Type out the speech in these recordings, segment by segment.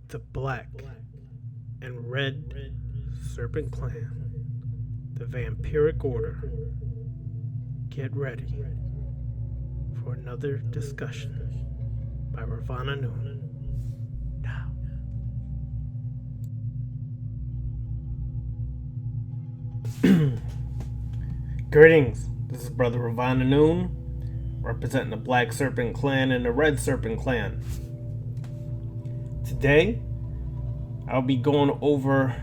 The Black and Red Serpent Clan, the Vampiric Order. Get ready for another discussion by Ravana Noon. Now. Greetings, this is Brother Ravana Noon, representing the Black Serpent Clan and the Red Serpent Clan. Today, I'll be going over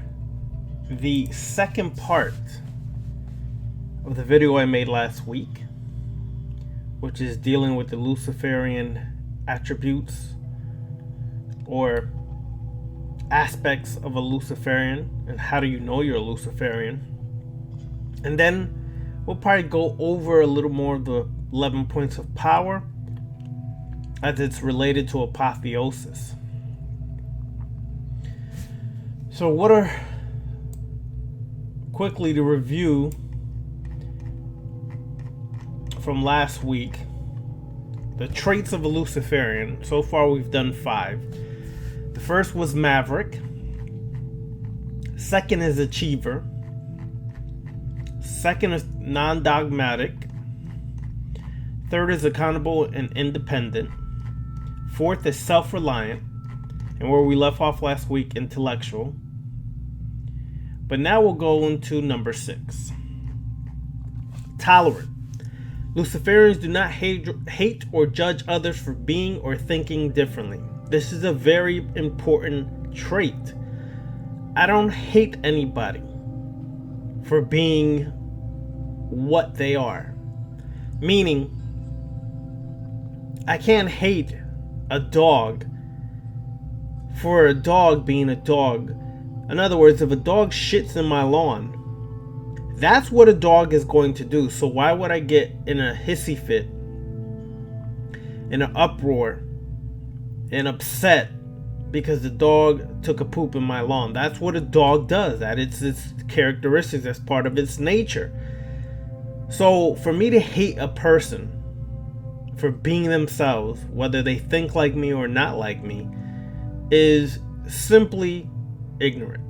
the second part of the video I made last week, which is dealing with the Luciferian attributes or aspects of a Luciferian and how do you know you're a Luciferian. And then we'll probably go over a little more of the 11 points of power as it's related to apotheosis. So what are, quickly to review from last week, the traits of a Luciferian. So far we've done 5. The first was Maverick. Second is Achiever. Second is non-dogmatic. Third is accountable and independent. Fourth is self-reliant. And where we left off last week, intellectual. But now we'll go into number 6. Tolerant. Luciferians do not hate or judge others for being or thinking differently. This is a very important trait. I don't hate anybody for being what they are. Meaning, I can't hate a dog for a dog being a dog. In other words, if a dog shits in my lawn, that's what a dog is going to do. So why would I get in a hissy fit, in an uproar, and upset because the dog took a poop in my lawn? That's what a dog does. That it's its characteristics, as part of its nature. So for me to hate a person for being themselves, whether they think like me or not like me, is simply ignorant.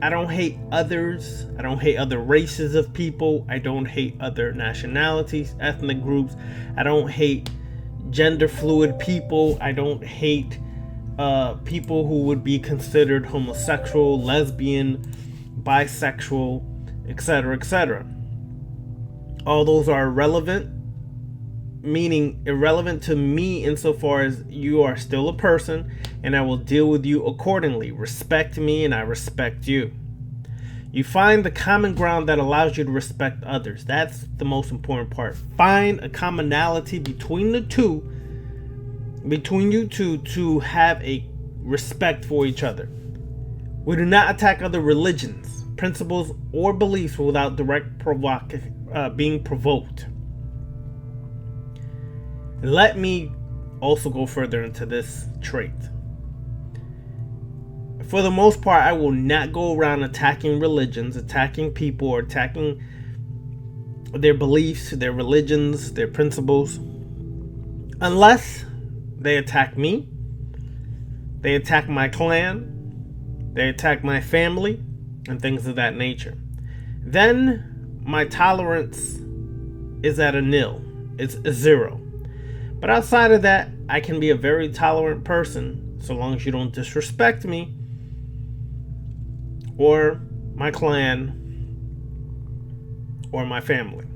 I don't hate others. I don't hate other races of people. I don't hate other nationalities, ethnic groups. I don't hate gender fluid people. I don't hate people who would be considered homosexual, lesbian, bisexual, etc., etc. All those are irrelevant, meaning irrelevant to me insofar as you are still a person and I will deal with you accordingly. Respect me and I respect you. You find the common ground that allows you to respect others. That's the most important part. Find a commonality between the two, between you two, to have a respect for each other. We do not attack other religions, principles, or beliefs without direct being provoked. Let me also go further into this trait. For the most part, I will not go around attacking religions, attacking people, or attacking their beliefs, their religions, their principles, unless they attack me, they attack my clan, they attack my family, and things of that nature. Then my tolerance is at a nil. It's a 0. But outside of that, I can be a very tolerant person so long as you don't disrespect me or my clan or my family.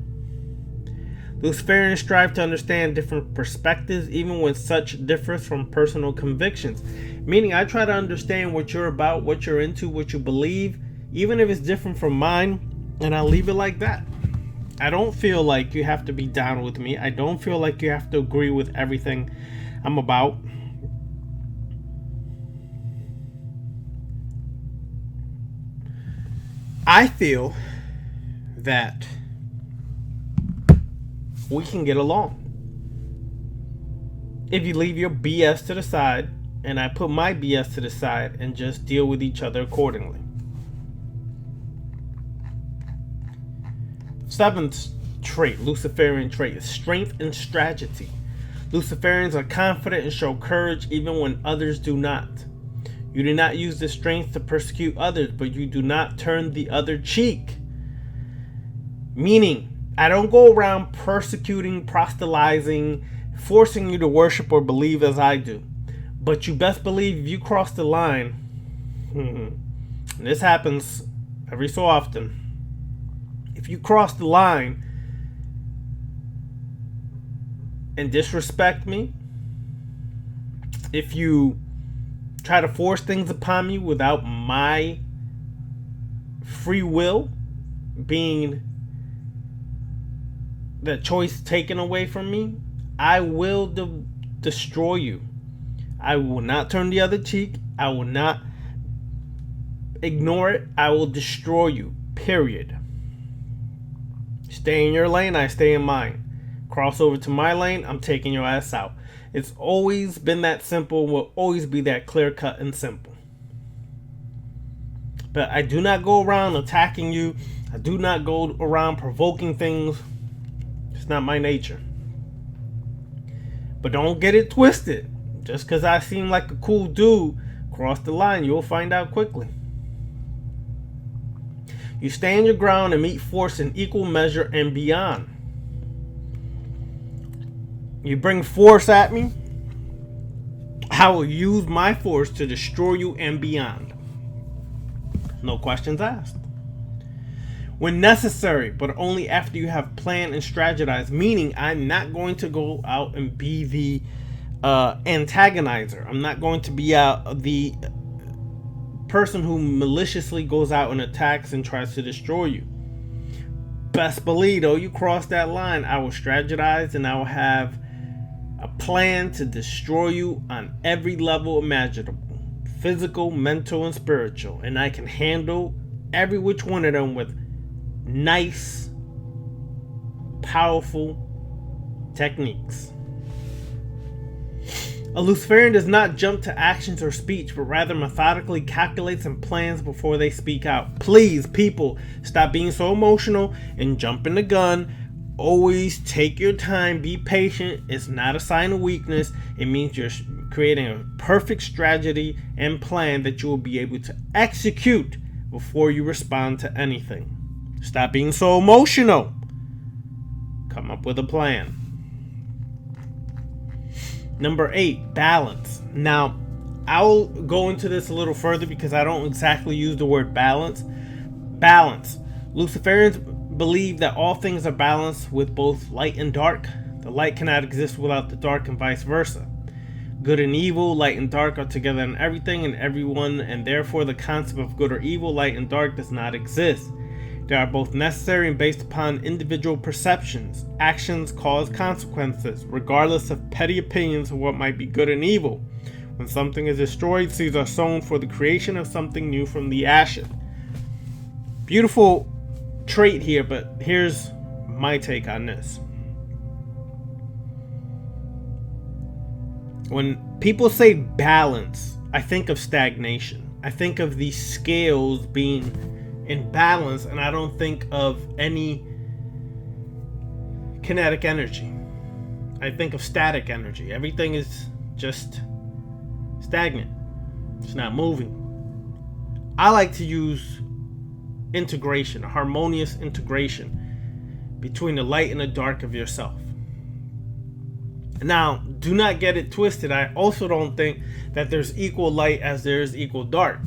Luciferians strive to understand different perspectives even when such differs from personal convictions. Meaning I try to understand what you're about, what you're into, what you believe, even if it's different from mine, and I'll leave it like that. I don't feel like you have to be down with me. I don't feel like you have to agree with everything I'm about. I feel that we can get along if you leave your BS to the side and I put my BS to the side and just deal with each other accordingly. 7th trait, Luciferian trait, is strength and strategy. Luciferians are confident and show courage even when others do not. You do not use this strength to persecute others, but you do not turn the other cheek. Meaning, I don't go around persecuting, proselytizing, forcing you to worship or believe as I do. But you best believe if you cross the line, and this happens every so often, if you cross the line and disrespect me, if you try to force things upon me without my free will being the choice taken away from me, I will destroy you. I will not turn the other cheek. I will not ignore it. I will destroy you. Period. Stay in your lane, I stay in mine. Cross over to my lane, I'm taking your ass out. It's always been that simple, will always be that clear cut and simple. But I do not go around attacking you. I do not go around provoking things. It's not my nature. But don't get it twisted. Just because I seem like a cool dude, cross the line, you'll find out quickly. You stand your ground and meet force in equal measure and beyond. You bring force at me, I will use my force to destroy you and beyond. No questions asked. When necessary, but only after you have planned and strategized. Meaning, I'm not going to go out and be the antagonizer. I'm not going to be the person who maliciously goes out and attacks and tries to destroy you. Best believe, though, you cross that line, I will strategize and I will have a plan to destroy you on every level imaginable. Physical, mental, and spiritual. And I can handle every which one of them with nice, powerful techniques. A Luciferian does not jump to actions or speech, but rather methodically calculates and plans before they speak out. Please, people, stop being so emotional and jumping the gun. Always take your time, be patient. It's not a sign of weakness. It means you're creating a perfect strategy and plan that you will be able to execute before you respond to anything. Stop being so emotional. Come up with a plan. Number 8, balance. Now, I'll go into this a little further because I don't exactly use the word balance. Balance. Luciferians believe that all things are balanced with both light and dark. The light cannot exist without the dark and vice versa. Good and evil, light and dark are together in everything and everyone, and therefore the concept of good or evil, light and dark does not exist. They are both necessary and based upon individual perceptions. Actions cause consequences, regardless of petty opinions of what might be good and evil. When something is destroyed, seeds are sown for the creation of something new from the ashes. Beautiful trait here, but here's my take on this. When people say balance, I think of stagnation. I think of these scales being in balance, and I don't think of any kinetic energy. I think of static energy. Everything is just stagnant. It's not moving. I like to use integration, a harmonious integration between the light and the dark of yourself. Now, do not get it twisted. I also don't think that there's equal light as there is equal dark.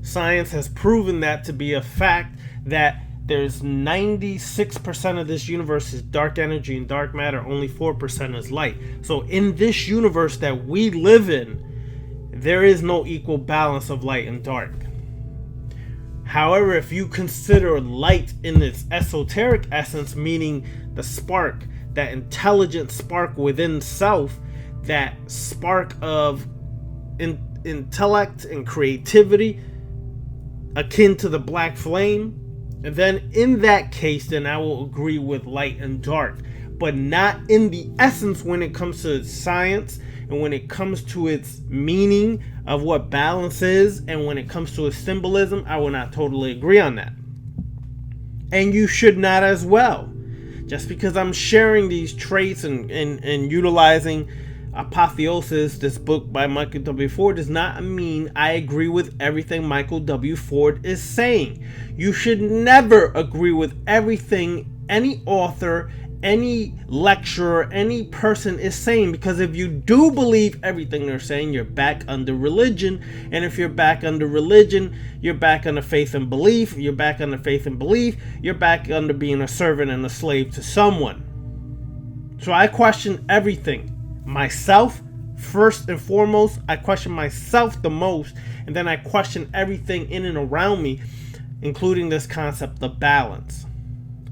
Science has proven that to be a fact, that there's 96% of this universe is dark energy and dark matter, only 4% is light. So in this universe that we live in, there is no equal balance of light and dark. However, if you consider light in its esoteric essence, meaning the spark, that intelligent spark within self, that spark of intellect and creativity, akin to the black flame, and then in that case, then I will agree with light and dark, but not in the essence when it comes to science and when it comes to its meaning of what balance is, and when it comes to its symbolism. I will not totally agree on that, and you should not as well. Just because I'm sharing these traits and utilizing Apotheosis, this book by Michael W. Ford, does not mean I agree with everything Michael W. Ford is saying. You should never agree with everything any author, any lecturer, any person is saying, because if you do believe everything they're saying, you're back under religion. And if you're back under religion, you're back under faith and belief. You're back under faith and belief. You're back under being a servant and a slave to someone. So I question everything. Myself, first and foremost. I question myself the most, and then I question everything in and around me, including this concept of balance.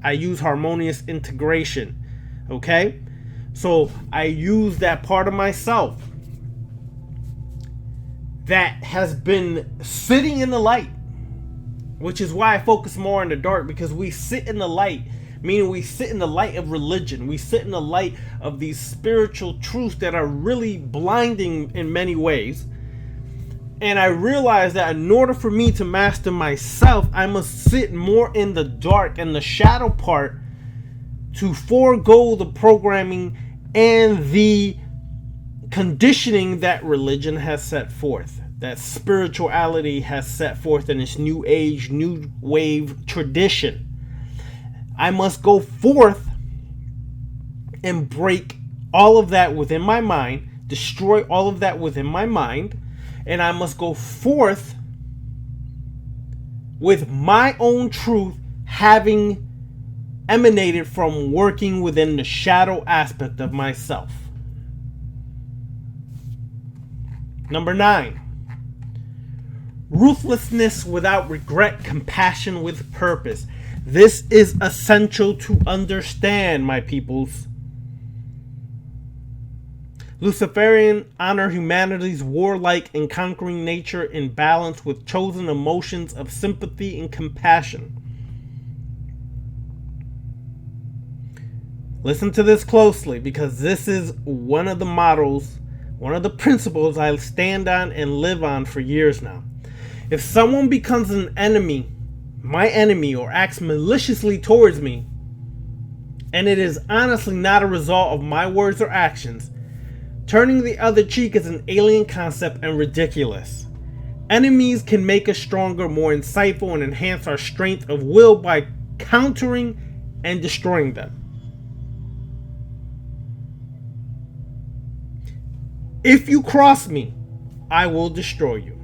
I use harmonious integration, okay? So I use that part of myself that has been sitting in the light, which is why I focus more on the dark, because we sit in the light, meaning we sit in the light of religion. We sit in the light of these spiritual truths that are really blinding in many ways. And I realized that in order for me to master myself, I must sit more in the dark and the shadow part to forego the programming and the conditioning that religion has set forth, that spirituality has set forth in its new age, new wave tradition. I must go forth and break all of that within my mind, destroy all of that within my mind, and I must go forth with my own truth having emanated from working within the shadow aspect of myself. Number 9. Ruthlessness without regret, compassion with purpose. This is essential to understand, my peoples. Luciferian honor humanity's warlike and conquering nature in balance with chosen emotions of sympathy and compassion. Listen to this closely, because this is one of the models, one of the principles I stand on and live on for years now. If someone becomes an enemy, my enemy, or acts maliciously towards me, and it is honestly not a result of my words or actions, turning the other cheek is an alien concept and ridiculous. Enemies can make us stronger, more insightful, and enhance our strength of will by countering and destroying them. If you cross me, I will destroy you.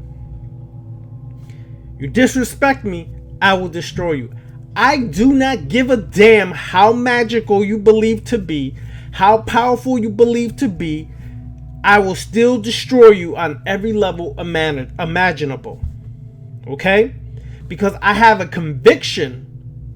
You disrespect me, I will destroy you. I do not give a damn how magical you believe to be, how powerful you believe to be. I will still destroy you on every level imaginable. Okay? Because I have a conviction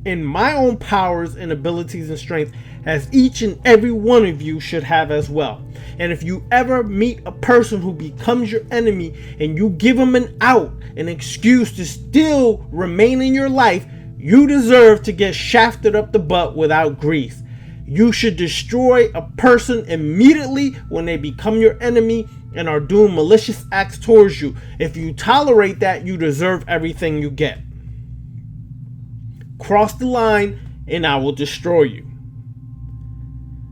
in my own powers and abilities and strength, as each and every one of you should have as well. And if you ever meet a person who becomes your enemy and you give them an out, an excuse to still remain in your life, you deserve to get shafted up the butt without grease. You should destroy a person immediately when they become your enemy and are doing malicious acts towards you. If you tolerate that, you deserve everything you get. Cross the line and I will destroy you.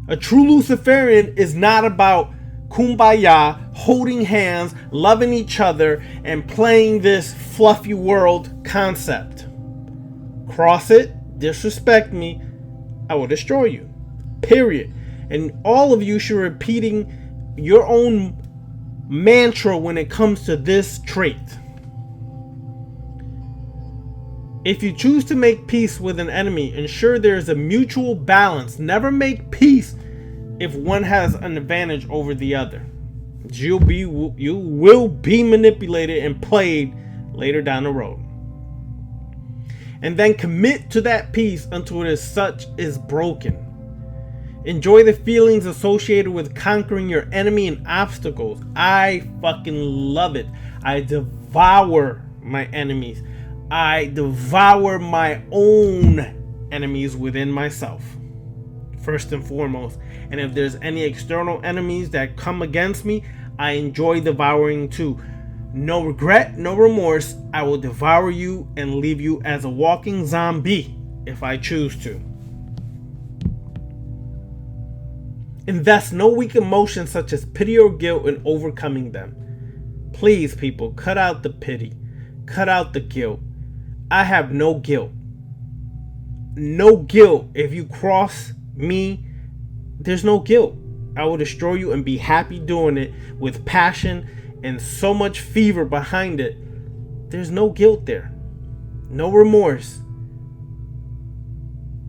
A true Luciferian is not about kumbaya, holding hands, loving each other, and playing this fluffy world concept. Cross it, disrespect me, I will destroy you. Period. And all of you should be repeating your own mantra when it comes to this trait. If you choose to make peace with an enemy, ensure there is a mutual balance. Never make peace if one has an advantage over the other. You will be manipulated and played later down the road. And then commit to that peace until it is broken. Enjoy the feelings associated with conquering your enemy and obstacles. I fucking love it. I devour my enemies. I devour my own enemies within myself, first and foremost. And if there's any external enemies that come against me, I enjoy devouring too. No regret, no remorse. I will devour you and leave you as a walking zombie if I choose to. Invest no weak emotions such as pity or guilt in overcoming them. Please, people, cut out the pity. Cut out the guilt. I have no guilt. No guilt. If you cross me, there's no guilt. I will destroy you and be happy doing it with passion and so much fever behind it. There's no guilt there. No remorse.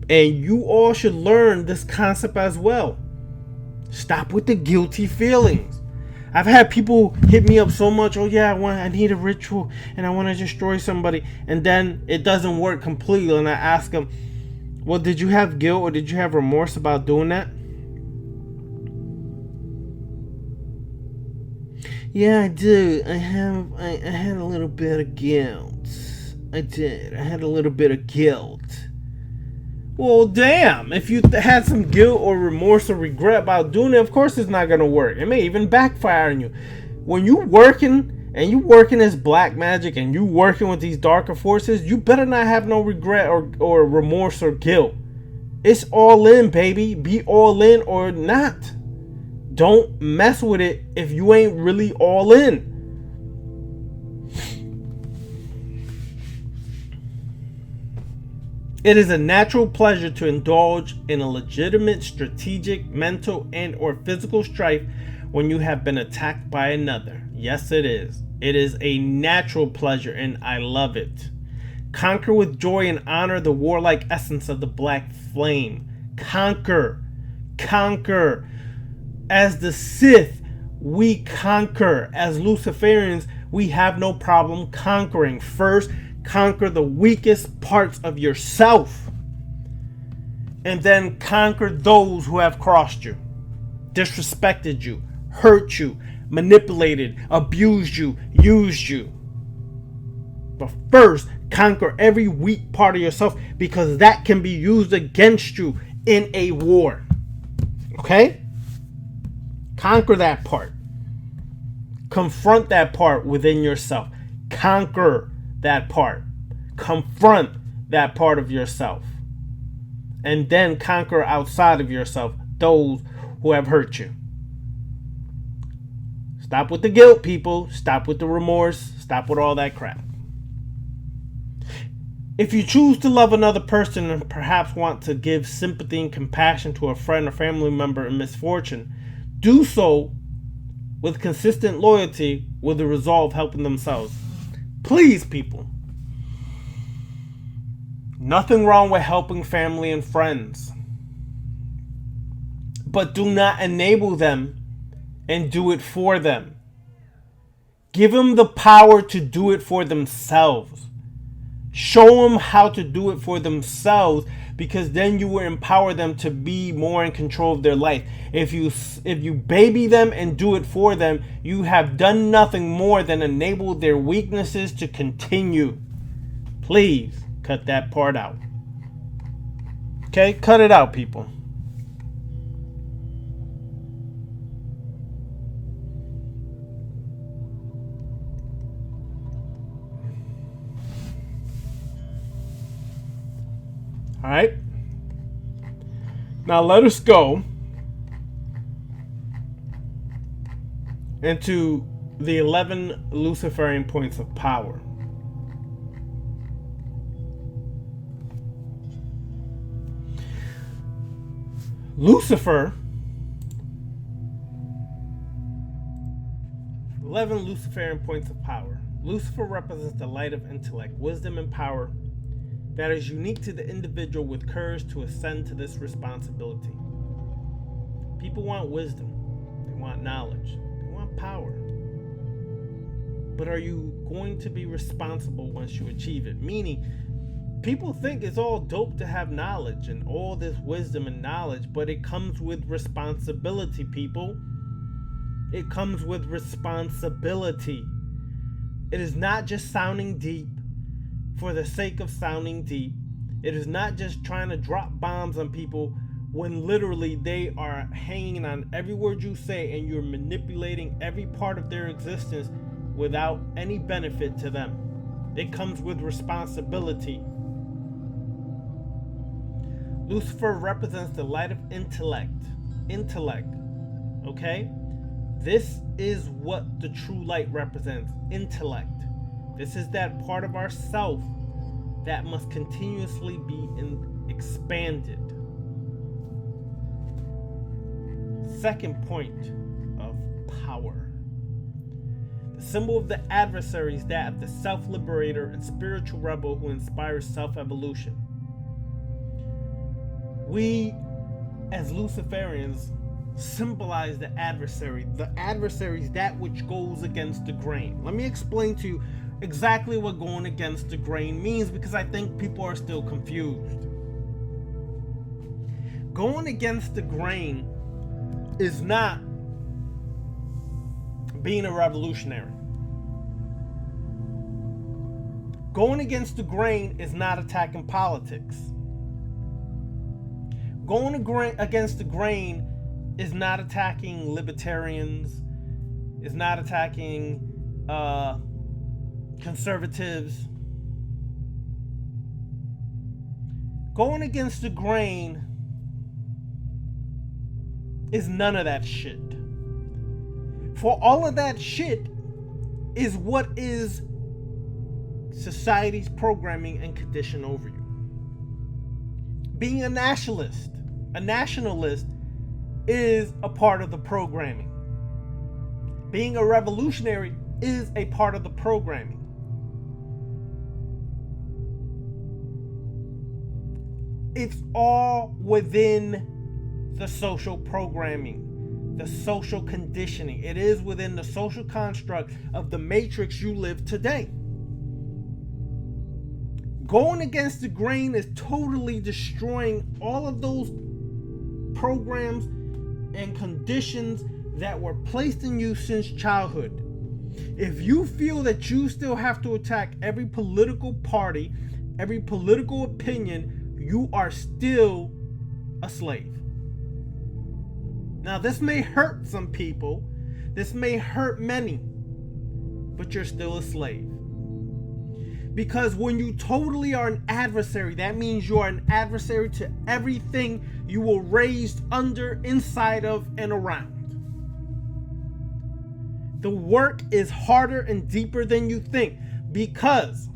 And you all should learn this concept as well. Stop with the guilty feelings. I've had people hit me up so much. Oh yeah, I need a ritual and I want to destroy somebody. And then it doesn't work completely. And I ask them, well, did you have guilt or did you have remorse about doing that? Yeah, I do. I had a little bit of guilt. I did. I had a little bit of guilt. Well, damn. If you had some guilt or remorse or regret about doing it, of course it's not going to work. It may even backfire on you. When you working as black magic and you working with these darker forces, you better not have no regret or remorse or guilt. It's all in, baby. Be all in or not. Don't mess with it if you ain't really all in. It is a natural pleasure to indulge in a legitimate strategic, mental, and or physical strife when you have been attacked by another. Yes, it is. It is a natural pleasure and I love it. Conquer with joy and honor the warlike essence of the black flame. Conquer. Conquer. As the Sith, we conquer. As Luciferians, we have no problem conquering. First, conquer the weakest parts of yourself. And then conquer those who have crossed you, disrespected you, hurt you, manipulated, abused you, used you. But first, conquer every weak part of yourself because that can be used against you in a war. Okay? Conquer that part. Confront that part within yourself. Conquer that part. Confront that part of yourself. And then conquer outside of yourself those who have hurt you. Stop with the guilt, people. Stop with the remorse. Stop with all that crap. If you choose to love another person and perhaps want to give sympathy and compassion to a friend or family member in misfortune, do so with consistent loyalty with the resolve helping themselves. Please, people. Nothing wrong with helping family and friends. But do not enable them and do it for them. Give them the power to do it for themselves. Show them how to do it for themselves, because then you will empower them to be more in control of their life. If you baby them and do it for them, you have done nothing more than enable their weaknesses to continue. Please cut that part out. Okay? Cut it out, people. Alright? Now let us go into the 11 Luciferian points of power. Lucifer, 11 Luciferian points of power. Lucifer represents the light of intellect, wisdom, and power that is unique to the individual with courage to ascend to this responsibility. People want wisdom, they want knowledge, they want power. But are you going to be responsible once you achieve it? Meaning, people think it's all dope to have knowledge and all this wisdom and knowledge, but it comes with responsibility, people. It comes with responsibility. It is not just sounding deep for the sake of sounding deep. It is not just trying to drop bombs on people when literally they are hanging on every word you say and you're manipulating every part of their existence without any benefit to them. It comes with responsibility. Lucifer represents the light of intellect, intellect. Okay? This is what the true light represents. Intellect. This is that part of our self that must continuously be expanded. Second point of power. The symbol of the adversary is that of the self-liberator and spiritual rebel who inspires self-evolution. We, as Luciferians, symbolize the adversary. The adversary is that which goes against the grain. Let me explain to you exactly what going against the grain means, because I think people are still confused. Going against the grain is not being a revolutionary. Going against the grain is not attacking politics. Going against the grain is not attacking libertarians, is not attacking conservatives. Going against the grain is none of that shit. For all of that shit is what is society's programming and condition over you. Being a nationalist is a part of the programming. Being a revolutionary is a part of the programming. It's all within the social programming, the social conditioning. It is within the social construct of the matrix you live today. Going against the grain is totally destroying all of those programs and conditions that were placed in you since childhood. If you feel that you still have to attack every political party, every political opinion, you are still a slave. Now, this may hurt some people, this may hurt many, but you're still a slave. Because when you totally are an adversary, that means you are an adversary to everything you were raised under, inside of, and around. The work is harder and deeper than you think, because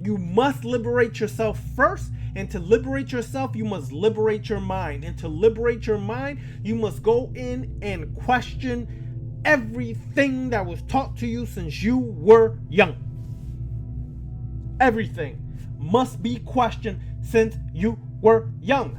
you must liberate yourself first. And to liberate yourself, you must liberate your mind. And to liberate your mind, you must go in and question everything that was taught to you since you were young. Everything must be questioned since you were young.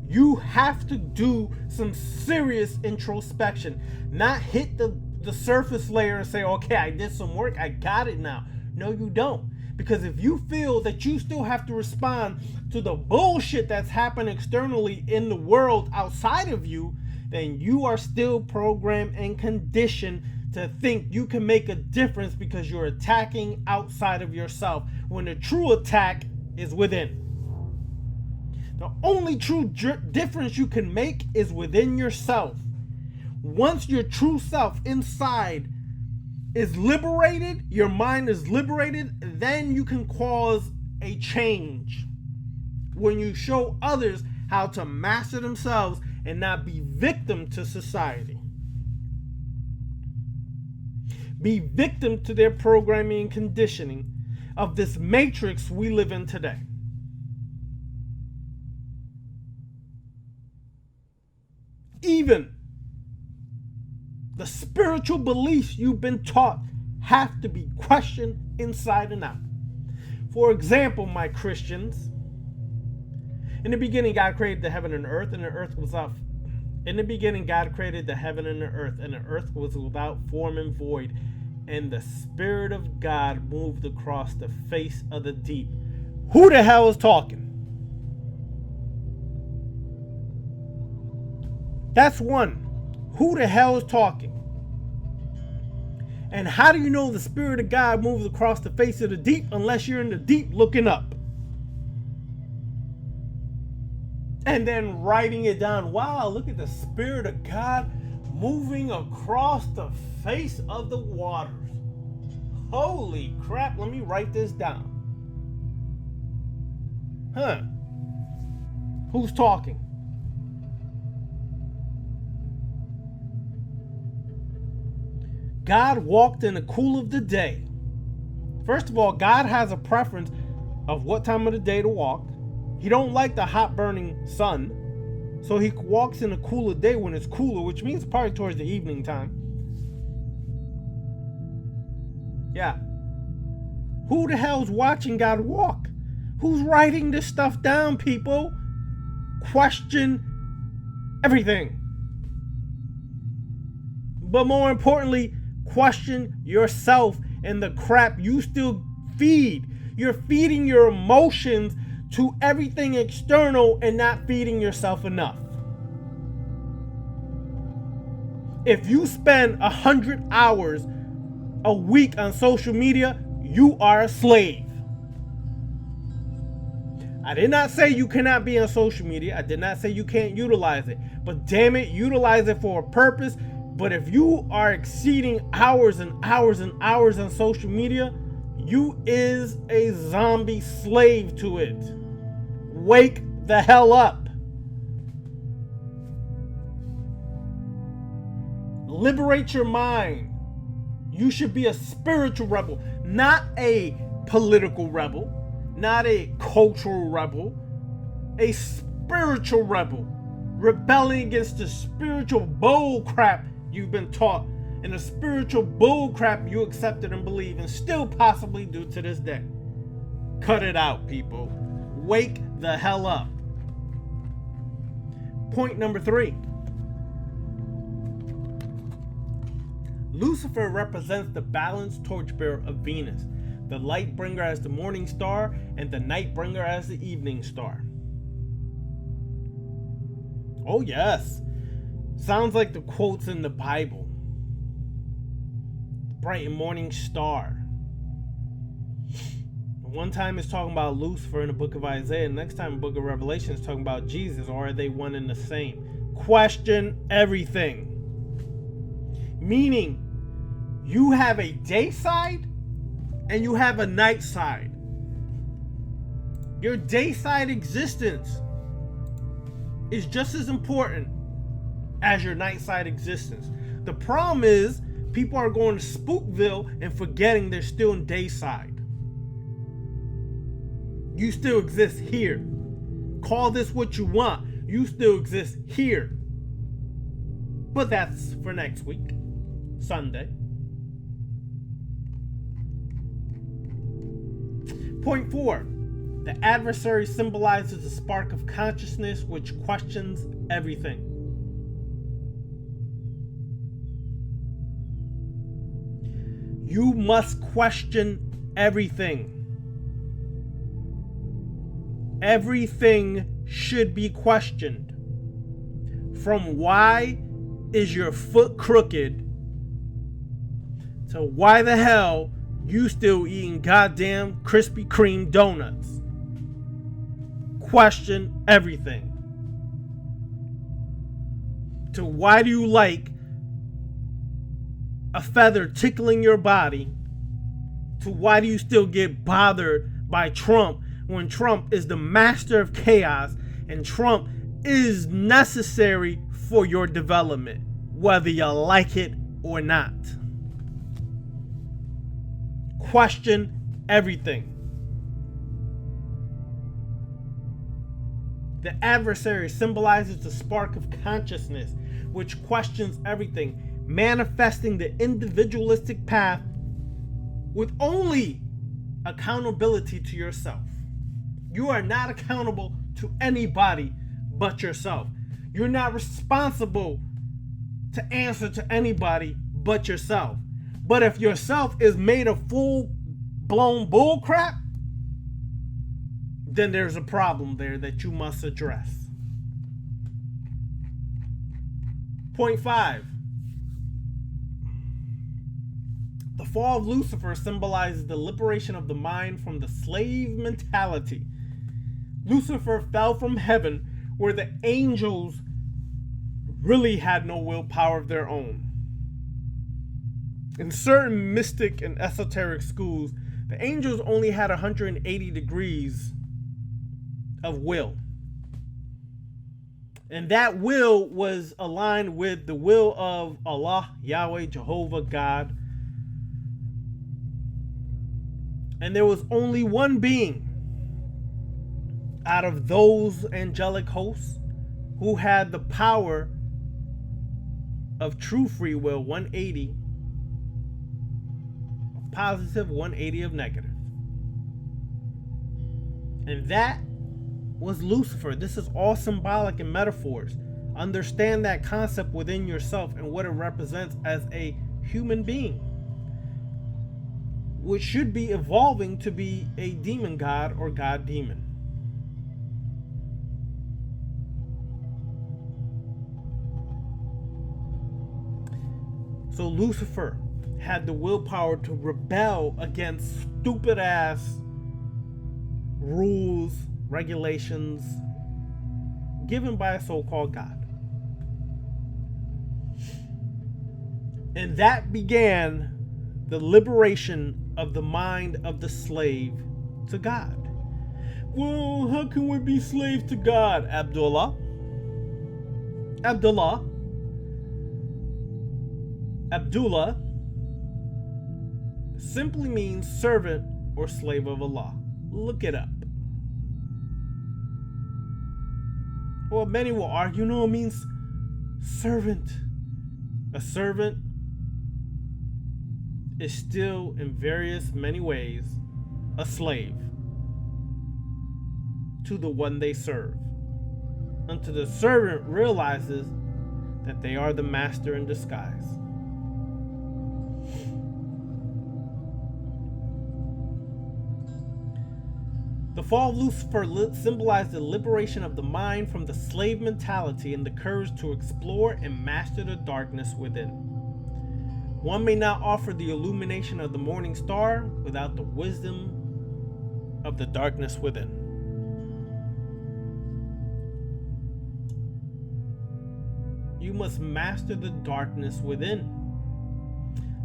You have to do some serious introspection, not hit the surface layer and say, okay, I did some work, I got it now. No, you don't. Because if you feel that you still have to respond to the bullshit that's happening externally in the world outside of you, then you are still programmed and conditioned to think you can make a difference because you're attacking outside of yourself, when the true attack is within. The only true difference you can make is within yourself. Once your true self inside is liberated, your mind is liberated, then you can cause a change. When you show others how to master themselves and not be victim to society. Be victim to their programming and conditioning of this matrix we live in today. Even the spiritual beliefs you've been taught have to be questioned inside and out. For example, my Christians, in the beginning God created the heaven and earth, and the earth was up. In the beginning God created the heaven and the earth was without form and void, and the Spirit of God moved across the face of the deep. Who the hell is talking? That's one. Who the hell is talking? And how do you know the Spirit of God moves across the face of the deep unless you're in the deep looking up? And then writing it down. Wow, look at the Spirit of God moving across the face of the waters. Holy crap, let me write this down. Huh. Who's talking? God walked in the cool of the day. First of all, God has a preference of what time of the day to walk. He don't like the hot burning sun. So he walks in the cool of the day when it's cooler, which means probably towards the evening time. Yeah. Who the hell's watching God walk? Who's writing this stuff down, people? Question everything. But more importantly, question yourself and the crap you still feed. You're feeding your emotions to everything external and not feeding yourself enough. If you spend 100 hours a week on social media, you are a slave. I did not say you cannot be on social media. I did not say you can't utilize it. But damn it, utilize it for a purpose. But if you are exceeding hours and hours and hours on social media, you is a zombie slave to it. Wake the hell up. Liberate your mind. You should be a spiritual rebel, not a political rebel, not a cultural rebel, a spiritual rebel, rebelling against the spiritual bull crap you've been taught and the spiritual bull crap you accepted and believe and still possibly do to this day. Cut it out, people. Wake the hell up. Point number 3. Lucifer represents the balanced torchbearer of Venus, the light bringer as the morning star, and the night bringer as the evening star. Oh yes, sounds like the quotes in the Bible. Bright and morning star. One time it's talking about Lucifer in the book of Isaiah, the next time in the book of Revelation it's talking about Jesus, or are they one and the same? Question everything. Meaning, you have a day side and you have a night side. Your day side existence is just as important as your night side existence. The problem is, people are going to Spookville and forgetting they're still in day side. You still exist here. Call this what you want. You still exist here. But that's for next week, Sunday. Point 4. The adversary symbolizes a spark of consciousness which questions everything. You must question everything. Everything should be questioned. From why is your foot crooked to why the hell you still eating goddamn Krispy Kreme donuts. Question everything. To why do you like a feather tickling your body, to why do you still get bothered by Trump when Trump is the master of chaos and Trump is necessary for your development, whether you like it or not. Question everything. The adversary symbolizes the spark of consciousness, which questions everything, manifesting the individualistic path with only accountability to yourself. You are not accountable to anybody but yourself. You're not responsible to answer to anybody but yourself. But if yourself is made of full-blown bullcrap, then there's a problem there that you must address. Point 5. The fall of Lucifer symbolizes the liberation of the mind from the slave mentality. Lucifer fell from heaven where the angels really had no willpower of their own. In certain mystic and esoteric schools, the angels only had 180 degrees of will. And that will was aligned with the will of Allah, Yahweh, Jehovah, God. And there was only one being out of those angelic hosts who had the power of true free will, 180 of positive, 180 of negative. And that was Lucifer. This is all symbolic and metaphors. Understand that concept within yourself and what it represents as a human being, which should be evolving to be a demon god or god demon. So Lucifer had the willpower to rebel against stupid ass rules, regulations given by a so-called God. And that began the liberation of the mind of the slave to God. Well, how can we be slaves to God, Abdullah? Abdullah simply means servant or slave of Allah. Look it up. Well, many will argue, no, it means servant. A servant is still, in many ways, a slave to the one they serve, until the servant realizes that they are the master in disguise. The fall of Lucifer symbolized the liberation of the mind from the slave mentality and the courage to explore and master the darkness within. One may not offer the illumination of the morning star without the wisdom of the darkness within. You must master the darkness within.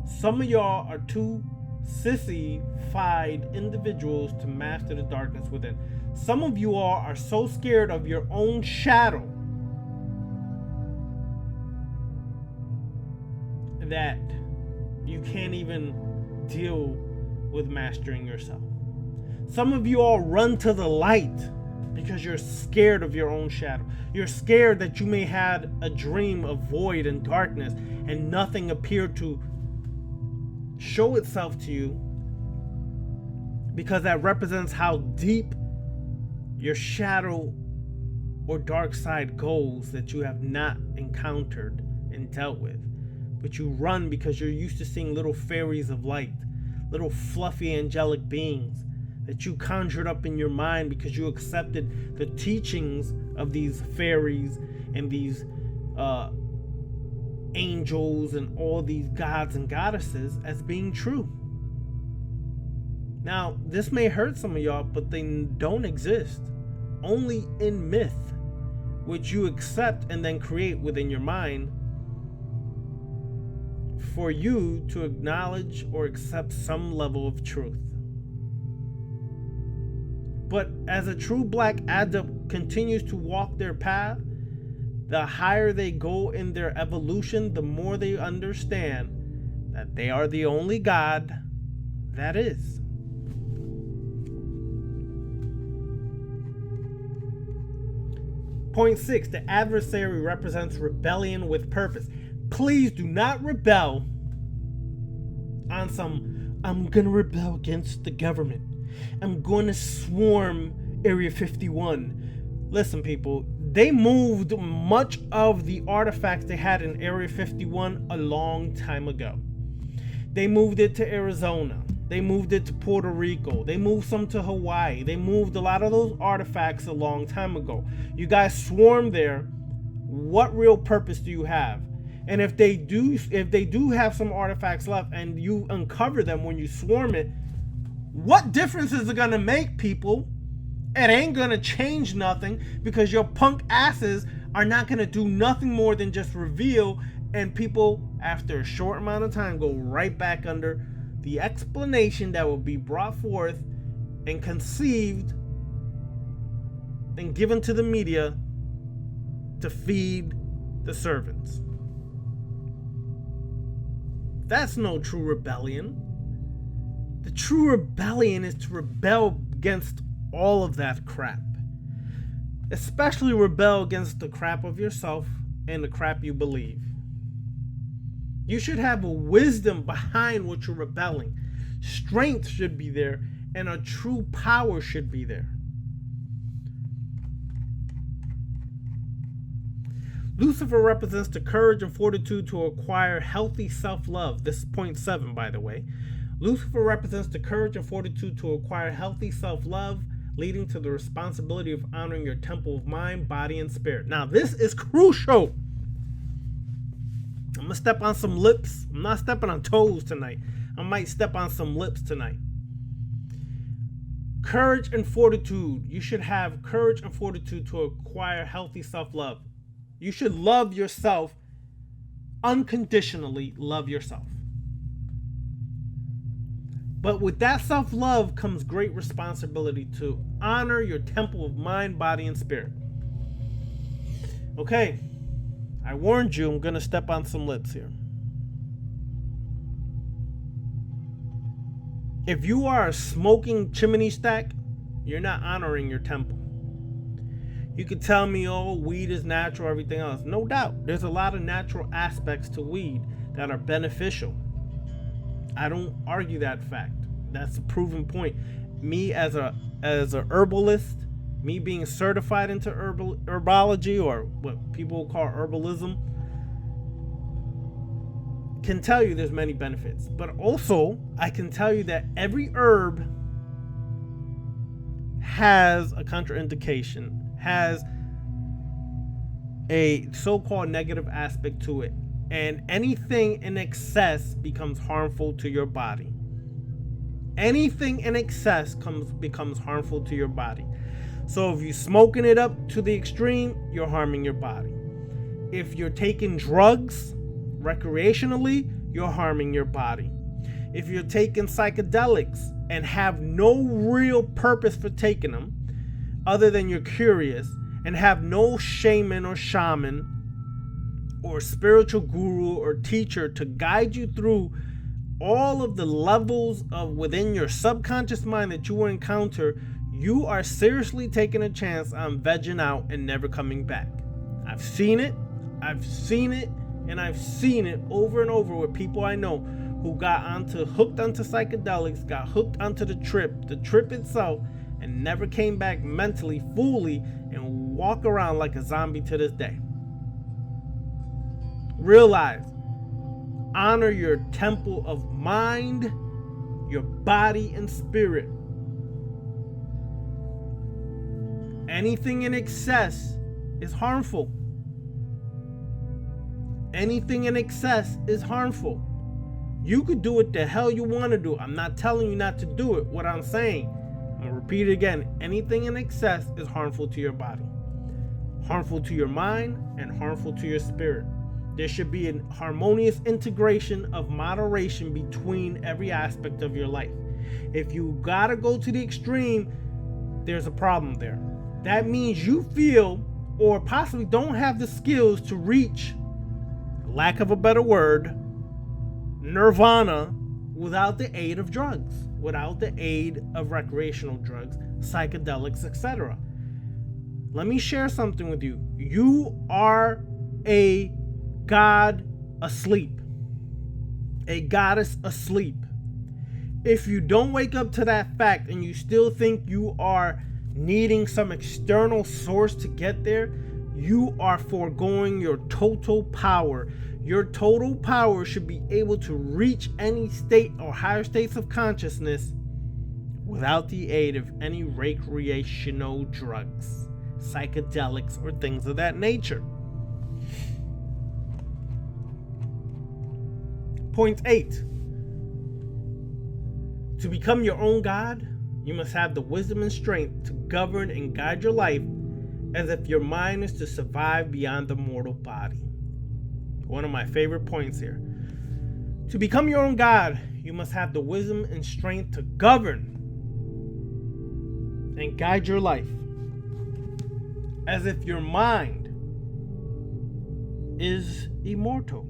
Some of y'all are too sissy-fied individuals to master the darkness within. Some of you all are so scared of your own shadow that you can't even deal with mastering yourself. Some of you all run to the light because you're scared of your own shadow. You're scared that you may have a dream of void and darkness and nothing appeared to show itself to you, because that represents how deep your shadow or dark side goes that you have not encountered and dealt with. But you run because you're used to seeing little fairies of light, little fluffy angelic beings that you conjured up in your mind because you accepted the teachings of these fairies and these angels and all these gods and goddesses as being true. Now, this may hurt some of y'all, but they don't exist. Only in myth, which you accept and then create within your mind for you to acknowledge or accept some level of truth. But as a true black adept continues to walk their path, the higher they go in their evolution, the more they understand that they are the only God that is. Point 6, the adversary represents rebellion with purpose. Please do not rebel on some, I'm gonna rebel against the government. I'm gonna swarm Area 51. Listen, people, they moved much of the artifacts they had in Area 51 a long time ago. They moved it to Arizona. They moved it to Puerto Rico. They moved some to Hawaii. They moved a lot of those artifacts a long time ago. You guys swarm there. What real purpose do you have? And if they do have some artifacts left and you uncover them when you swarm it, what difference is it gonna make, people? It ain't gonna change nothing, because your punk asses are not gonna do nothing more than just reveal, and people after a short amount of time go right back under the explanation that will be brought forth and conceived and given to the media to feed the servants. That's no true rebellion. The true rebellion is to rebel against all of that crap. Especially rebel against the crap of yourself and the crap you believe. You should have a wisdom behind what you're rebelling. Strength should be there, and a true power should be there. Lucifer represents the courage and fortitude to acquire healthy self-love. This is point 7, by the way. Lucifer represents the courage and fortitude to acquire healthy self-love, leading to the responsibility of honoring your temple of mind, body, and spirit. Now, this is crucial. I'm going to step on some lips. I'm not stepping on toes tonight. I might step on some lips tonight. Courage and fortitude. You should have courage and fortitude to acquire healthy self-love. You should love yourself, unconditionally love yourself. But with that self-love comes great responsibility to honor your temple of mind, body, and spirit. Okay, I warned you, I'm going to step on some lips here. If you are a smoking chimney stack, you're not honoring your temple. You could tell me, oh, weed is natural, everything else. No doubt. There's a lot of natural aspects to weed that are beneficial. I don't argue that fact. That's a proven point. Me as a herbalist, me being certified into herbology, or what people call herbalism, can tell you there's many benefits. But also, I can tell you that every herb has a contraindication, has a so-called negative aspect to it, and anything in excess becomes harmful to your body. Anything in excess becomes harmful to your body. So if you're smoking it up to the extreme, you're harming your body. If you're taking drugs recreationally, you're harming your body. If you're taking psychedelics and have no real purpose for taking them, other than you're curious, and have no shaman or shaman or spiritual guru or teacher to guide you through all of the levels of within your subconscious mind that you will encounter, you are seriously taking a chance on vegging out and never coming back. I've seen it, and I've seen it over and over with people I know who got hooked onto psychedelics, got hooked onto the trip itself, and never came back mentally, fully, and walk around like a zombie to this day. Realize, honor your temple of mind, your body, and spirit. Anything in excess is harmful. Anything in excess is harmful. You could do what the hell you want to do. I'm not telling you not to do it. What I'm saying, I'm going to repeat it again. Anything in excess is harmful to your body, harmful to your mind, and harmful to your spirit. There should be a harmonious integration of moderation between every aspect of your life. If you gotta go to the extreme, there's a problem there. That means you feel or possibly don't have the skills to reach, lack of a better word, nirvana without the aid of drugs, without the aid of recreational drugs, psychedelics, etc. Let me share something with you. You are a god asleep, a goddess asleep. If you don't wake up to that fact and you still think you are needing some external source to get there, you are foregoing your total power. Your total power should be able to reach any state or higher states of consciousness without the aid of any recreational drugs, psychedelics, or things of that nature. Point 8. To become your own God, you must have the wisdom and strength to govern and guide your life as if your mind is to survive beyond the mortal body. One of my favorite points here. To become your own God, you must have the wisdom and strength to govern and guide your life as if your mind is immortal.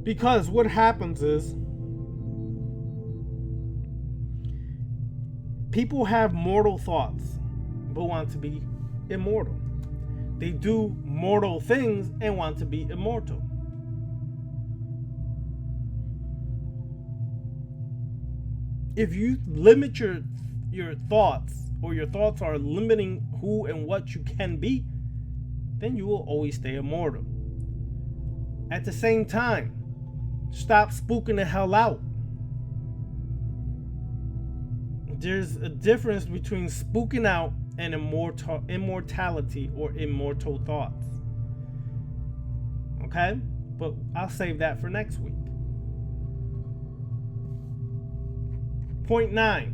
Because what happens is people have mortal thoughts but want to be immortal. They do mortal things and want to be immortal. If you limit your thoughts, or your thoughts are limiting who and what you can be, then you will always stay immortal. At the same time, stop spooking the hell out. There's a difference between spooking out and immortality or immortal thoughts. Okay? But I'll save that for next week. Point 9.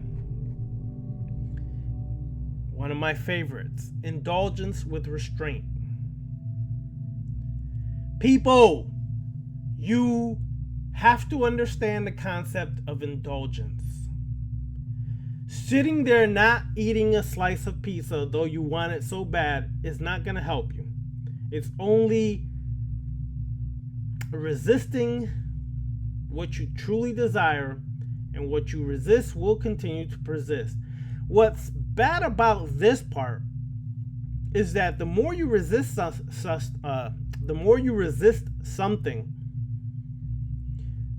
One of my favorites. Indulgence with restraint. People, you have to understand the concept of indulgence. Sitting there not eating a slice of pizza, though you want it so bad, is not going to help you. It's only resisting what you truly desire, and what you resist will continue to persist. What's bad about this part is that the more you resist something,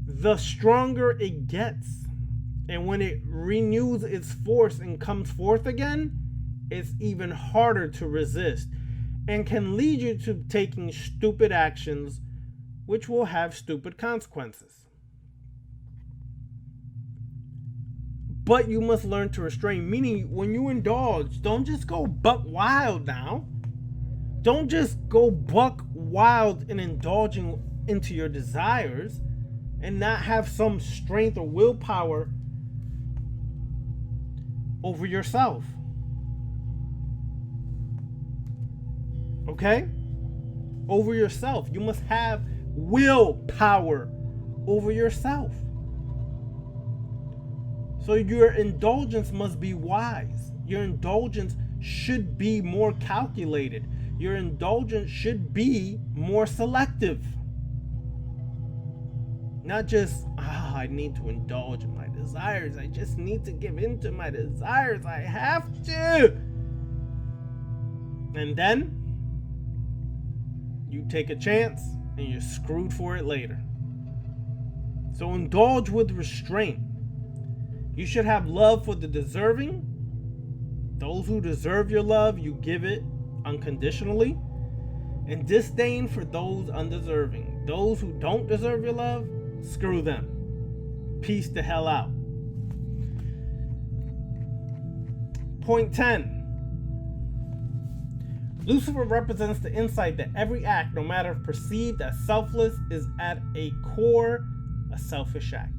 the stronger it gets. And when it renews its force and comes forth again, it's even harder to resist and can lead you to taking stupid actions, which will have stupid consequences. But you must learn to restrain, meaning when you indulge, don't just go buck wild now. Don't just go buck wild in indulging into your desires and not have some strength or willpower over yourself. Okay? Over yourself. You must have willpower over yourself. So your indulgence must be wise. Your indulgence should be more calculated. Your indulgence should be more selective. Not just, I need to indulge in my desires. I just need to give in to my desires. I have to. And then you take a chance and you're screwed for it later. So indulge with restraint. You should have love for the deserving. Those who deserve your love, you give it unconditionally. And disdain for those undeserving. Those who don't deserve your love, screw them. Peace the hell out. Point 10. Lucifer represents the insight that every act, no matter if perceived as selfless, is at a core a selfish act.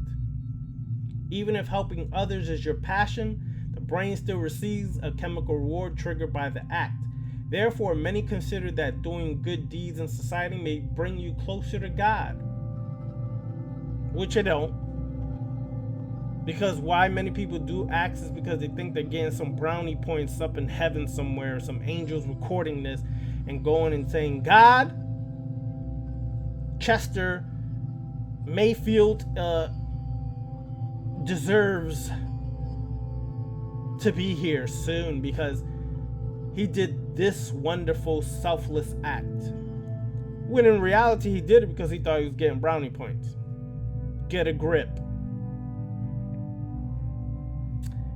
Even if helping others is your passion, the brain still receives a chemical reward triggered by the act. Therefore, many consider that doing good deeds in society may bring you closer to God. Which it don't. Because why many people do acts is because they think they're getting some brownie points up in heaven somewhere, some angels recording this and going and saying, God, Chester Mayfield deserves to be here soon because he did this wonderful selfless act. When in reality he did it because he thought he was getting brownie points. Get a grip.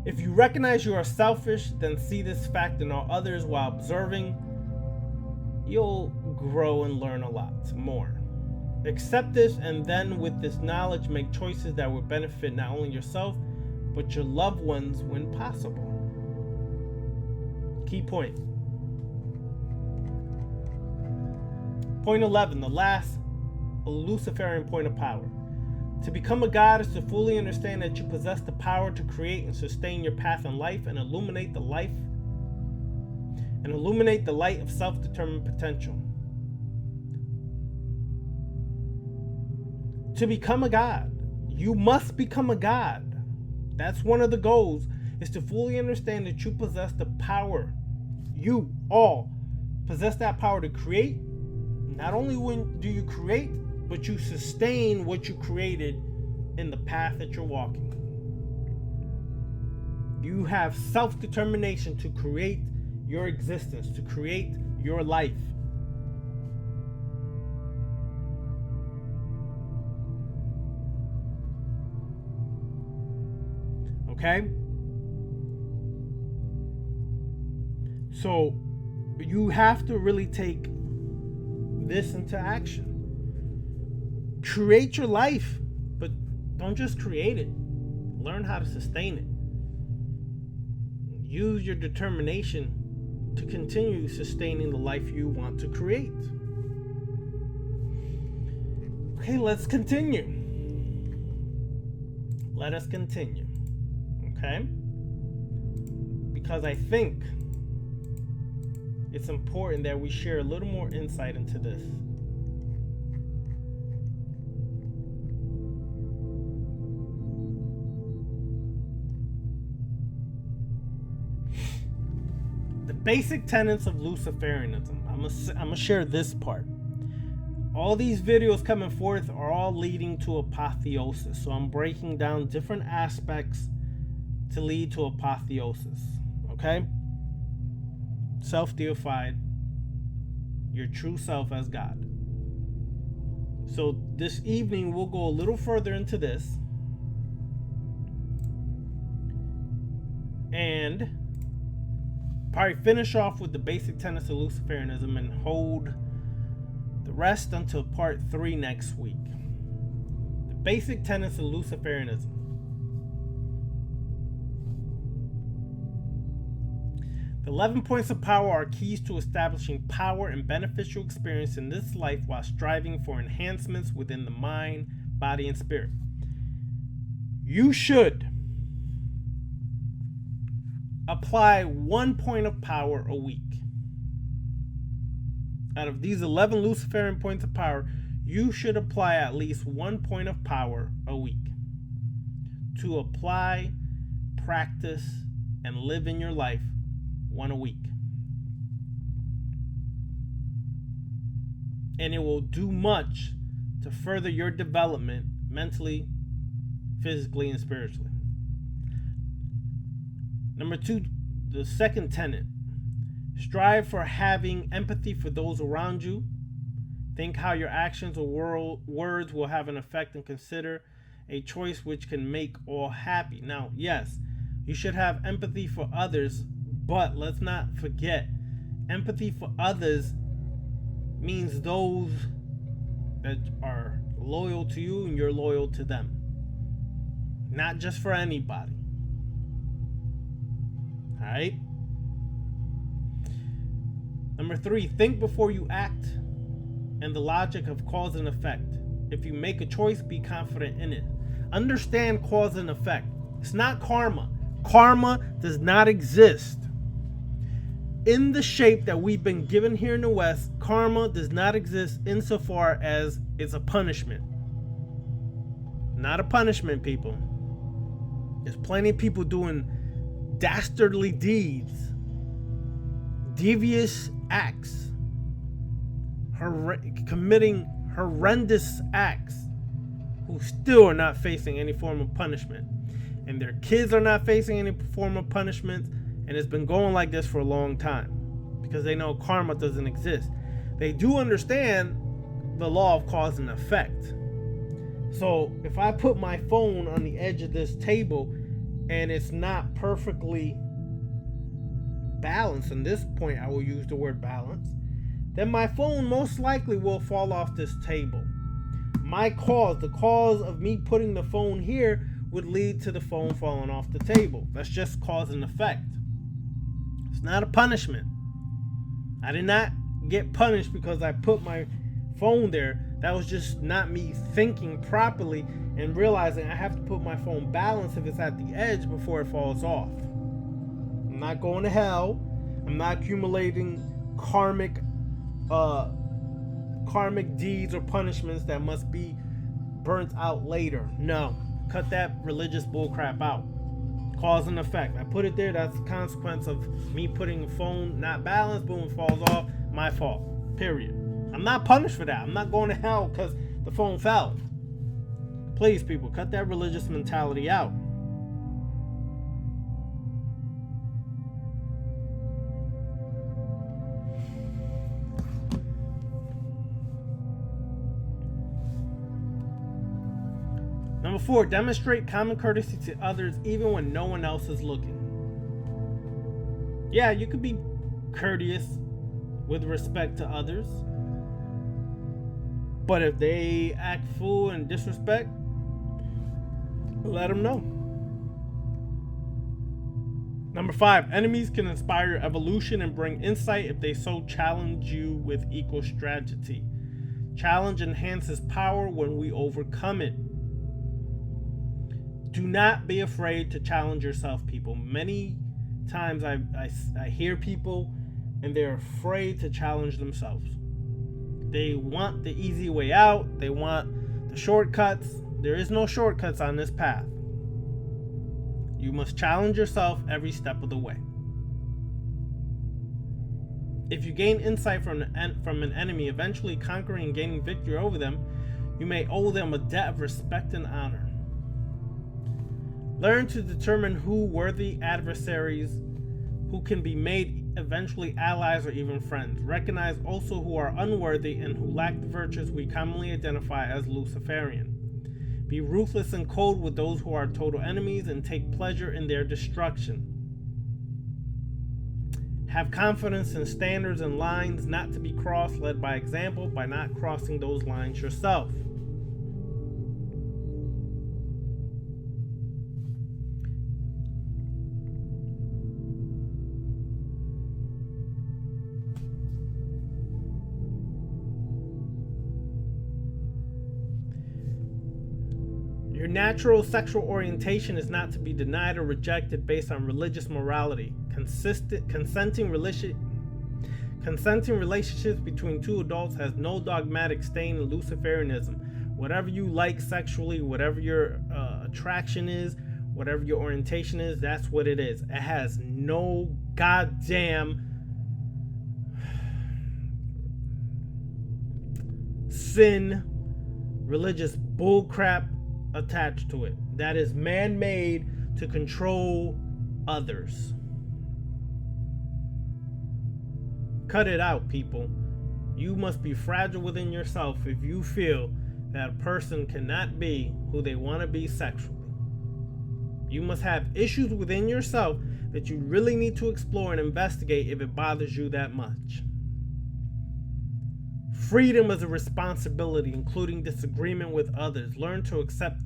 If you recognize you are selfish, then see this fact in all others while observing, you'll grow and learn a lot more. Accept this, and then with this knowledge, make choices that will benefit not only yourself, but your loved ones when possible. Key point. Point 11, the last Luciferian point of power. To become a god is to fully understand that you possess the power to create and sustain your path in life and illuminate the light of self-determined potential. to become a god. You must become a god. That's one of the goals, is to fully understand that you possess the power. You all possess that power to create. Not only when do you create, but you sustain what you created in the path that you're walking. You have self-determination to create your existence, to create your life. Okay? So you have to really take this into action. Create your life, but don't just create it. Learn how to sustain it. Use your determination to continue sustaining the life you want to create. Okay, let's continue. Let us continue. Okay? Because I think it's important that we share a little more insight into this. The basic tenets of Luciferianism. I'm gonna share this part. All these videos coming forth are all leading to apotheosis. So I'm breaking down different aspects to lead to apotheosis. Okay? Self-deified, your true self as God. So this evening we'll go a little further into this and probably finish off with the basic tenets of Luciferianism and hold the rest until part 3 next week. The basic tenets of Luciferianism. The 11 points of power are keys to establishing power and beneficial experience in this life while striving for enhancements within the mind, body, and spirit. You should apply 1 point of power a week. Out of these 11 Luciferian points of power, you should apply at least 1 point of power a week to apply, practice, and live in your life. 1 a week. And it will do much to further your development mentally, physically, and spiritually. Number 2, the second tenet. Strive for having empathy for those around you. Think how your actions or words will have an effect, and consider a choice which can make all happy. Now, yes, you should have empathy for others, but let's not forget, empathy for others means those that are loyal to you and you're loyal to them. Not just for anybody. Alright? Number 3, think before you act, and the logic of cause and effect. If you make a choice, be confident in it. Understand cause and effect. It's not karma. Karma does not exist. In the shape that we've been given here in the West, karma does not exist insofar as it's a punishment. Not a punishment, people. There's plenty of people doing dastardly deeds, devious acts, committing horrendous acts, who still are not facing any form of punishment. And their kids are not facing any form of punishment. And it's been going like this for a long time because they know karma doesn't exist. They do understand the law of cause and effect. So if I put my phone on the edge of this table and it's not perfectly balanced, in this point I will use the word balance, then my phone most likely will fall off this table. The cause of me putting the phone here would lead to the phone falling off the table. That's just cause and effect. It's not a punishment. I did not get punished because I put my phone there. That was just not me thinking properly and realizing I have to put my phone balanced if it's at the edge before it falls off. I'm not going to hell. I'm not accumulating karmic deeds or punishments that must be burnt out later. No. Cut that religious bullcrap out. Cause and effect. I put it there. That's the consequence of me putting the phone not balanced. Boom, it falls off. My fault. Period. I'm not punished for that. I'm not going to hell because the phone fell. Please, people, cut that religious mentality out. Number 4, demonstrate common courtesy to others even when no one else is looking. Yeah, you could be courteous with respect to others, but if they act fool and disrespect, let them know. Number 5, enemies can inspire your evolution and bring insight if they so challenge you with equal strategy. Challenge enhances power when we overcome it. Do not be afraid to challenge yourself, people. Many times I hear people and they're afraid to challenge themselves. They want the easy way out. They want the shortcuts. There is no shortcuts on this path. You must challenge yourself every step of the way. If you gain insight from an enemy, eventually conquering and gaining victory over them, you may owe them a debt of respect and honor. Learn to determine who worthy adversaries, who can be made eventually allies or even friends. Recognize also who are unworthy and who lack the virtues we commonly identify as Luciferian. Be ruthless and cold with those who are total enemies and take pleasure in their destruction. Have confidence in standards and lines not to be crossed, led by example by not crossing those lines yourself. Your natural sexual orientation is not to be denied or rejected based on religious morality. Consenting relationships between two adults has no dogmatic stain in Luciferianism. Whatever you like sexually, whatever your attraction is, whatever your orientation is, that's what it is. It has no goddamn sin, religious bullcrap attached to it. That is man-made to control others. Cut it out, people. You must be fragile within yourself if you feel that a person cannot be who they want to be sexually. You must have issues within yourself that you really need to explore and investigate if it bothers you that much. Freedom is a responsibility, including disagreement with others. Learn to accept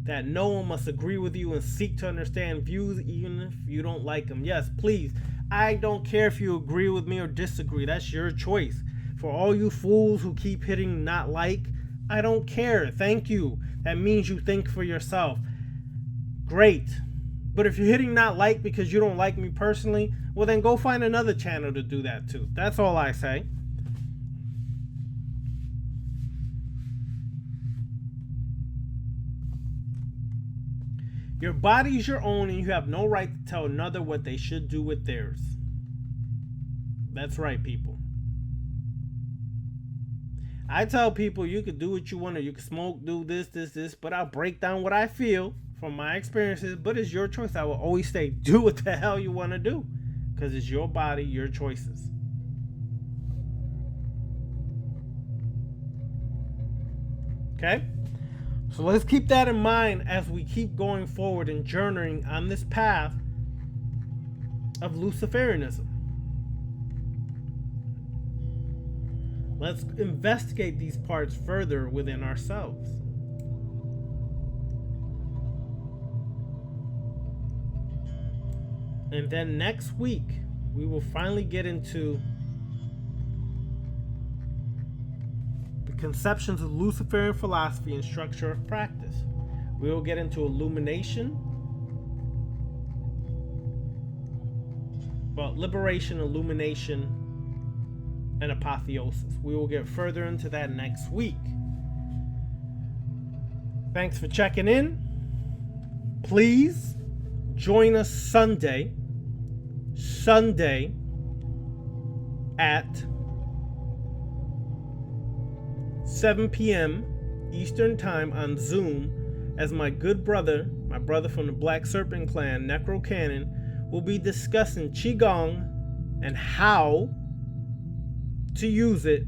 that no one must agree with you and seek to understand views even if you don't like them. Yes, please. I don't care if you agree with me or disagree. That's your choice. For all you fools who keep hitting not like, I don't care. Thank you. That means you think for yourself. Great. But if you're hitting not like because you don't like me personally, well then go find another channel to do that too. That's all I say. Your body is your own and you have no right to tell another what they should do with theirs. That's right, people. I tell people you could do what you want or you can smoke, do this, but I'll break down what I feel from my experiences, but it's your choice. I will always say, do what the hell you want to do because it's your body, your choices. Okay? So let's keep that in mind as we keep going forward and journeying on this path of Luciferianism. Let's investigate these parts further within ourselves. And then next week, we will finally get into the conceptions of Luciferian philosophy and structure of practice. We will get into illumination, well, liberation, illumination, and apotheosis. We will get further into that next week. Thanks for checking in. Please join us Sunday at 7 p.m. Eastern Time on Zoom as my good brother, my brother from the Black Serpent clan, Necro Cannon, will be discussing Qigong and how to use it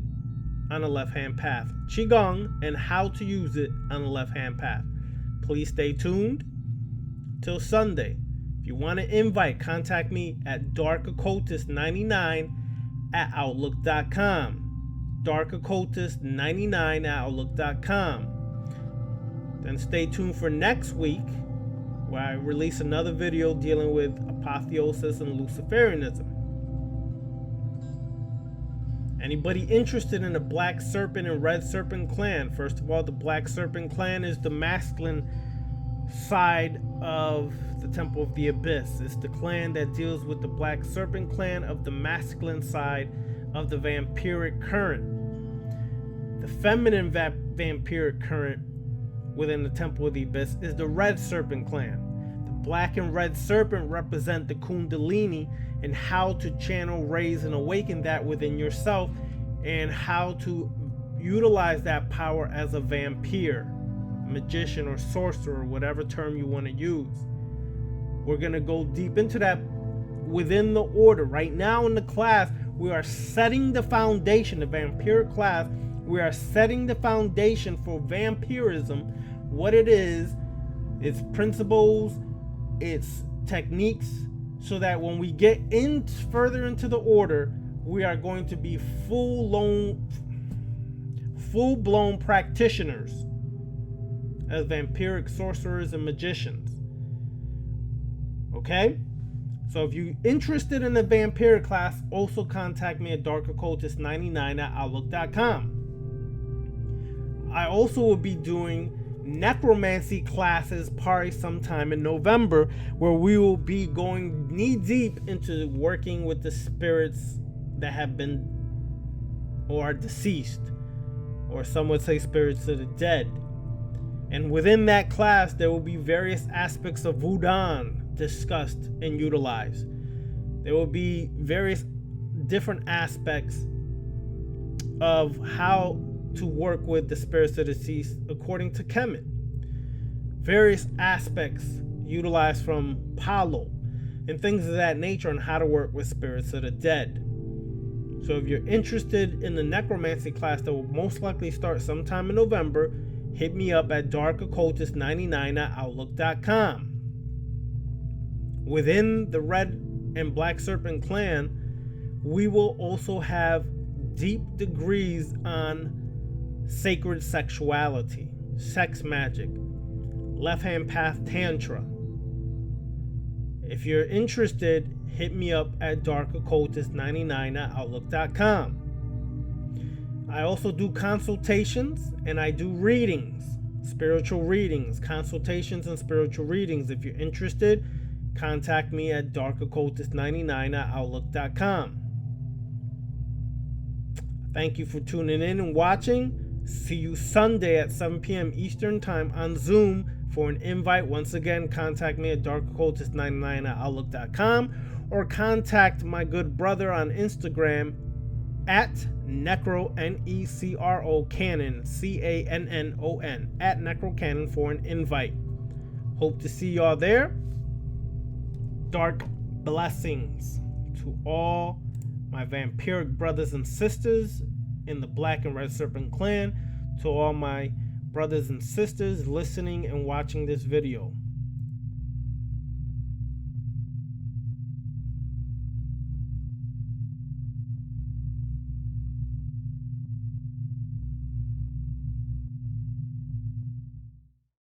on the left-hand path. Qigong and how to use it on the left-hand path. Please stay tuned till Sunday. If you want to invite, contact me at darkoccultist99@outlook.com. darkoccultist99@outlook.com. Then stay tuned for next week, where I release another video dealing with apotheosis and Luciferianism. Anybody interested in the Black Serpent and Red Serpent clan? First of all, the Black Serpent clan is the masculine side of the Temple of the Abyss. It's the clan that deals with the Black Serpent clan of the masculine side of the vampiric current. The feminine vampiric current within the Temple of the Abyss is the Red Serpent clan. The Black and Red Serpent represent the Kundalini and how to channel, raise, and awaken that within yourself, and how to utilize that power as a vampire, magician, or sorcerer, or whatever term you want to use. We're going to go deep into that within the order. Right now in the class, we are setting the foundation, the vampiric class. We are setting the foundation for vampirism, what it is, its principles, its techniques, so that when we get in further into the order, we are going to be full-blown practitioners as vampiric sorcerers and magicians. Okay? So if you're interested in the vampiric class, also contact me at darkoccultist99@outlook.com. I also will be doing necromancy classes probably sometime in November, where we will be going knee deep into working with the spirits that have been or are deceased, or some would say spirits of the dead. And within that class, there will be various aspects of Voodoo discussed and utilized. There will be various different aspects of how to work with the spirits of the deceased according to Kemet. Various aspects utilized from Palo and things of that nature on how to work with spirits of the dead. So if you're interested in the necromancy class that will most likely start sometime in November, hit me up at darkoccultist99@outlook.com. Within the Red and Black Serpent clan, we will also have deep degrees on sacred sexuality, sex magic, left-hand path tantra. If you're interested, hit me up at darkoccultist99@outlook.com. I also do consultations and I do readings, spiritual readings, consultations and spiritual readings. If you're interested, contact me at darkoccultist99@outlook.com. Thank you for tuning in and watching. See you Sunday at 7 p.m. Eastern Time on Zoom for an invite. Once again, contact me at darkoccultist99@outlook.com, or contact my good brother on Instagram at Necro, Necro Cannon, Cannon, at Necro Cannon for an invite. Hope to see y'all there. Dark blessings to all my vampiric brothers and sisters in the Black and Red Serpent clan, to all my brothers and sisters listening and watching this video.